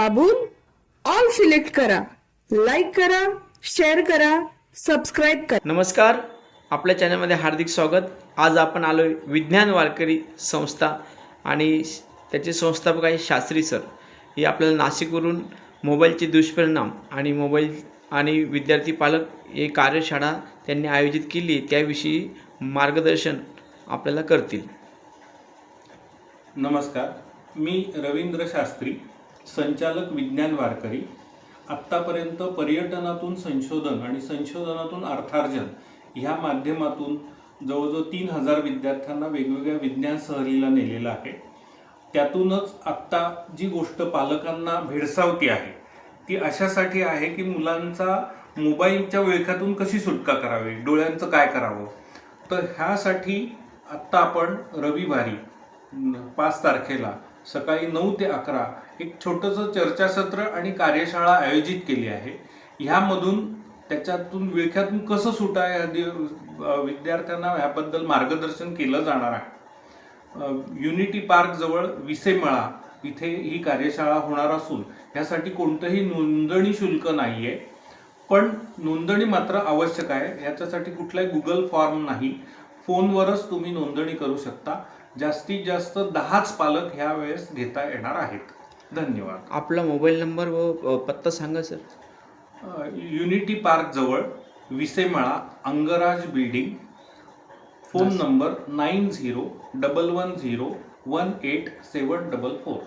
दाबून all select करा. Like करा, शेअर करा, सबस्क्राईब करा. नमस्कार, आपल्या चॅनलमध्ये हार्दिक स्वागत. आज आपण आलो आहे विज्ञान वारकरी संस्था आणि त्याचे संस्थापक आहे शास्त्री सर. हे आपल्याला नाशिकवरून मोबाईलचे दुष्परिणाम आणि मोबाईल आणि विद्यार्थी पालक हे कार्यशाळा त्यांनी आयोजित केली, त्याविषयी मार्गदर्शन आपल्याला करतील. नमस्कार, मी रवींद्र शास्त्री, संचालक विज्ञान वारकरी. आत्तापर्यंत पर्यटनातून संशोधन आणि संशोधनातून अर्थार्जन ह्या माध्यमातून जवळजवळ 3000 विद्यार्थ्यांना वेगवेगळ्या विज्ञान सहलीला नेलेलं आहे. त्यातूनच आत्ता जी गोष्ट पालकांना भेडसावती आहे ती अशासाठी आहे की मुलांचा मोबाईलच्या विळख्यातून कशी सुटका करावी, डोळ्यांचं काय करावं. तर ह्यासाठी आत्ता आपण रविवारी 5 तारखेला सकाळी 9 ते 11 एक छोटंसं चर्चासत्र आणि कार्यशाळा आयोजित केली आहे. ह्यामधून त्याच्यातून विळख्यातून कसं सुटा या विद्यार्थ्यांना ह्याबद्दल मार्गदर्शन केलं जाणार आहे. युनिटी पार्क जवळ विसेमळा इथे ही कार्यशाळा होणार असून ह्यासाठी कोणतंही नोंदणी शुल्क नाही आहे, पण नोंदणी मात्र आवश्यक आहे. याच्यासाठी कुठलाही गुगल फॉर्म नाही, फोनवरच तुम्ही नोंदणी करू शकता. जास्तीत जास्त 10च पालक ह्या वेळेस घेता येणार आहेत. धन्यवाद. आपला मोबाईल नंबर व पत्ता सांगा सर. युनिटी पार्क जवळ विसेमळा, अंगराज बिल्डिंग. Phone number 9011018744.